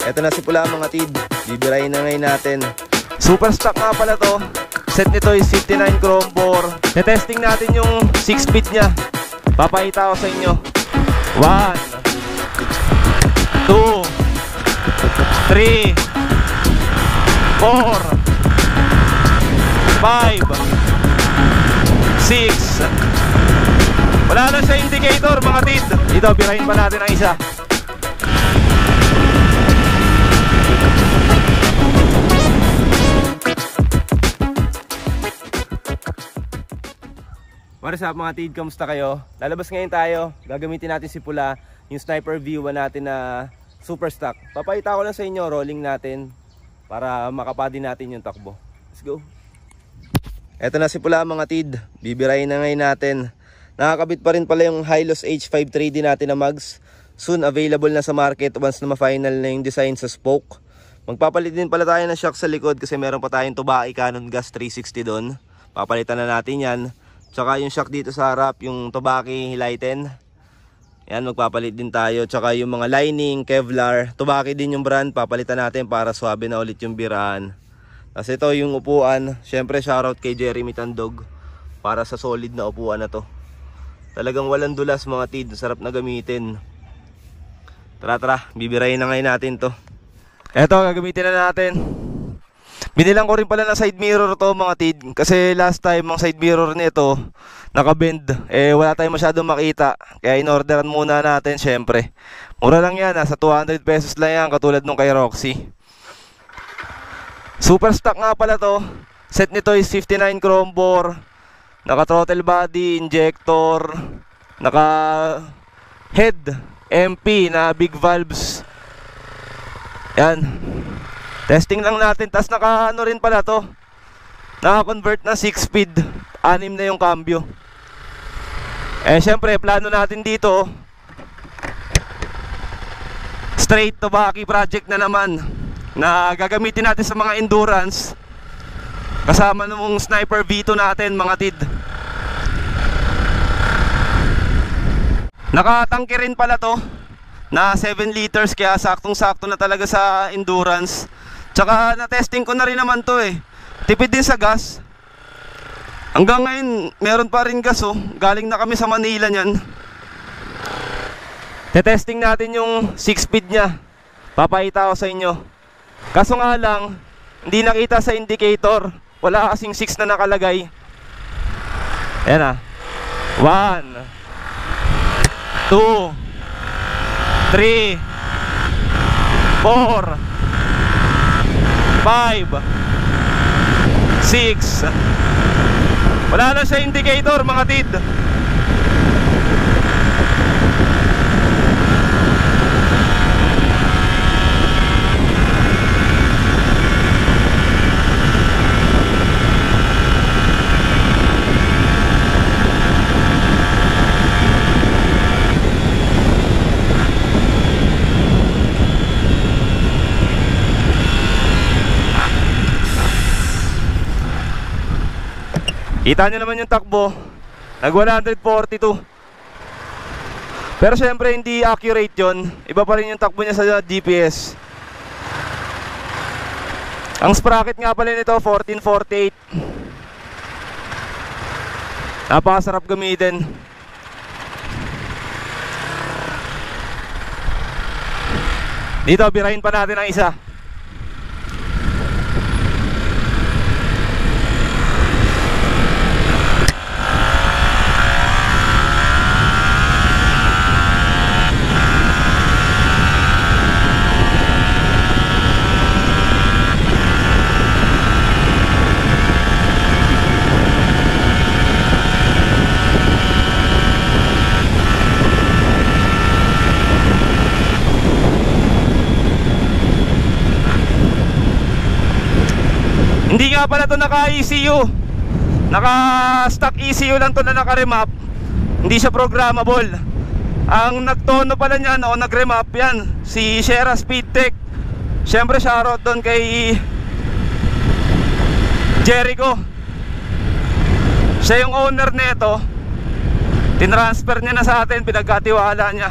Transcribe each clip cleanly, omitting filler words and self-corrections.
Eto na si Pula mga tid, bibirahin na ngayon natin. Super stock nga pala to. Set nito is 59 chrome bore. Testing natin yung 6 speed nya. Papakita ko sa inyo. 1 2 3 4 5 6. Wala na siya indicator mga tid. Dito, birahin pa natin ang isa. What's up mga tid, kamusta kayo? Lalabas ngayon tayo, gagamitin natin si Pula, yung Sniper V1 natin na super stock. Papakita ko lang sa inyo, rolling natin para makapadi natin yung takbo. Let's go. Eto na si Pula mga tid, bibirahin na ngayon natin. Nakakabit pa rin pala yung Hylos H5 3D natin na mags. Soon available na sa market once na ma-final na yung design sa spoke. Magpapalit din pala tayo ng shock sa likod kasi meron pa tayong Tobaki Cannon Gas 360 doon. Papalitan na natin yan. Tsaka yung shock dito sa harap, yung Tobaki Hiliten. Yan, magpapalit din tayo. Tsaka yung mga lining, Kevlar. Tobaki din yung brand, papalitan natin para swabe na ulit yung biraan. Tapos ito yung upuan. Syempre shoutout kay Jeremy Tandog para sa solid na upuan na to. Talagang walang dulas mga tid, sarap na gamitin. Tara, bibirahin na ngayon natin to. Eto, gagamitin na natin. Binilang ko rin pala na side mirror to mga tid. Kasi last time ang side mirror nito nakabend. Wala tayong masyadong makita. Kaya in-orderan muna natin syempre. Mura lang yan, nasa 200 pesos lang yan. Katulad nung kay Roxy. Super stock nga pala to. Set nito is 59 chrome bore. Naka throttle body, injector, naka head MP na big valves. Yan. Testing lang natin. Tas naka ano rin pala to, naka-convert na 6 speed. 6 na yung cambio. Syempre plano natin dito straight Tobaki project na naman, na gagamitin natin sa mga endurance. Kasama nung Sniper V2 natin mga tid. Nakatangke rin pala to na 7 liters, kaya saktong sakto na talaga sa endurance. Tsaka na-testing ko na rin naman to tipid din sa gas. Hanggang ngayon meron pa rin gas galing na kami sa Manila niyan. Te-testing natin yung 6 speed nya. Papakita ko sa inyo. Kaso nga lang, hindi nakita sa indicator. Wala kasing 6 na nakalagay. Ayan 1 2 3 4 5 6. Wala na siya indicator mga tid. Kita nyo naman yung takbo, nag 142. Pero syempre hindi accurate yon. Iba pa rin yung takbo niya sa GPS. Ang sprocket nga pala nito 1448. Napakasarap gamitin. Dito, birahin pa natin ang isa. Hindi nga pala to naka-ECU. Naka-stock ECU lang to na naka-remap. Hindi siya programmable. Ang nagtono pala niyan o nag-remap yan, si Shera Speedtech. Siyempre shoutout doon kay Jericho. Siya yung owner nito. Tinransfer niya na sa atin, pinagkatiwala niya.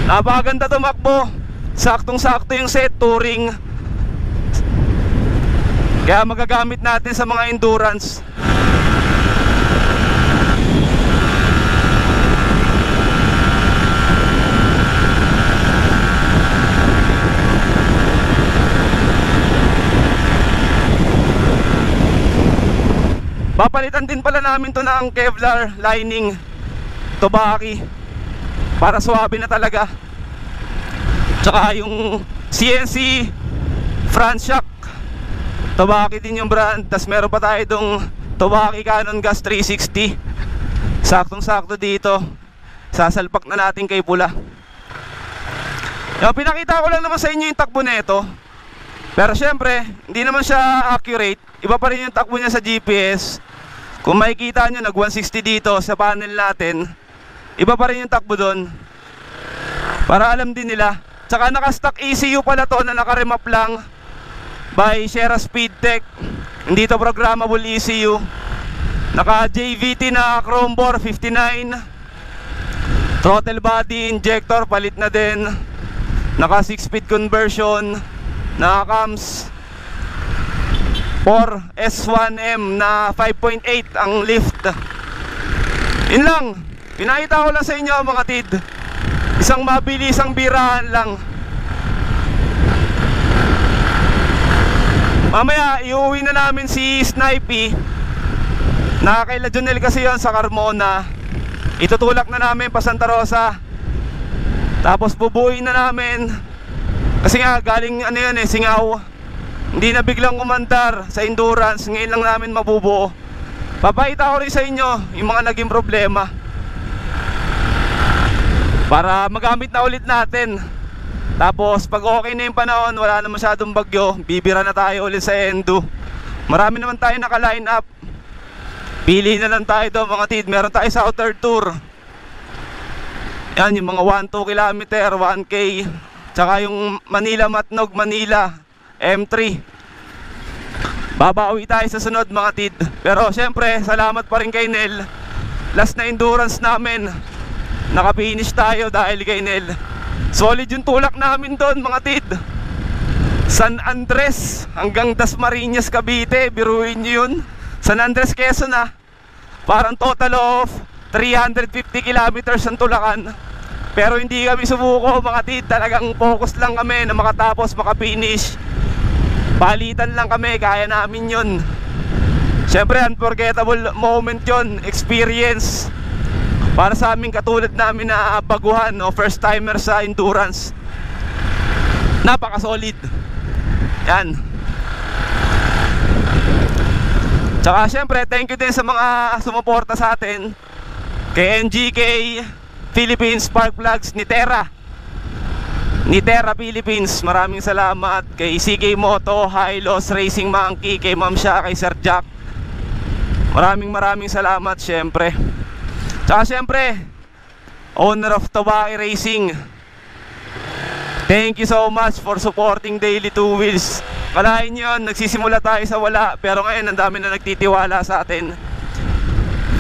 Napakaganda tumakbo. saktong sakto yung set, touring. Kaya magagamit natin sa mga endurance. Papalitan din pala namin to ng Kevlar lining Tobaki para suwabe na talaga. Tsaka yung CNC front shock Tobaki din yung brand. Tas meron pa tayo itong Tobaki Cannon Gas 360. Saktong sakto dito. Sasalpak na natin kay Pula. Yung pinakita ko lang naman sa inyo yung takbo nito. Pero syempre hindi naman siya accurate. Iba pa rin yung takbo niya sa GPS. Kung makikita nyo, nag 160 dito sa panel natin. Iba pa rin yung takbo doon. Para alam din nila. Tsaka naka-stock ECU pala to na naka-remap lang by Sierra Speedtech. Hindi to programmable ECU. Naka JVT na chrome bore 59. Throttle body injector palit na din. Naka 6-speed conversion. Naka cams 4 S1M na 5.8 ang lift. Yun lang. Pinakita ko lang sa inyo mga tid. Isang mabilisang birahan lang. Mamaya iuwi na namin si Snipey. Nakakaila Jonel kasi yon sa Carmona. Itutulak na namin pa Santa Rosa. Tapos bubuuin na namin. Kasi nga galing ano yun Singaw. Hindi na biglang umandar sa endurance. Ngayon lang namin mabubuo. Papakita ko rin sa inyo yung mga naging problema para magamit na ulit natin. Tapos pag okay na yung panahon, wala na masyadong bagyo, bibira na tayo ulit sa Endo. Marami naman tayo naka-line up. Pili na lang tayo doon mga tid. Meron tayo sa outer tour. Yan yung mga 1-2 kilometer, 1K. Tsaka yung Manila-Matnog, Manila M3. Babawi tayo sa sunod mga tid. Pero syempre salamat pa rin kay Nel. Last na endurance namin, nakapinish tayo dahil kay Nel. Solid yung tulak namin doon mga tid. San Andres hanggang Dasmariñas, Cavite. Biruin nyo yun. San Andres, Quezon na. Parang total of 350 kilometers ang tulakan. Pero hindi kami sumuko mga tid. Talagang focus lang kami na makatapos, makapinish. Palitan lang kami, kaya namin yun. Siyempre unforgettable moment yun. Experience para sa aming katulad namin na baguhan o first timer sa endurance. Napaka solid. Yan. Tsaka siyempre thank you din sa mga sumuporta sa atin. Kay NGK Philippines Spark Plugs, ni Terra Philippines, maraming salamat. Kay CK Moto, Hilos Racing Monkey, kay Ma'am Sha, kay Sir Jack. Maraming salamat syempre. Tsaka syempre owner of Tobaki Racing, thank you so much for supporting Daily Two Wheels. Kalahin nyo, nagsisimula tayo sa wala, pero ngayon ang dami na nagtitiwala sa atin.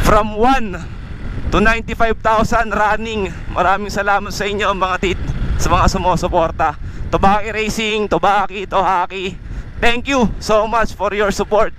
From 1 to 95,000 running. Maraming salamat sa inyo mga tit, sa mga sumusuporta. Tobaki Racing, Tobaki, Tohaki, thank you so much for your support.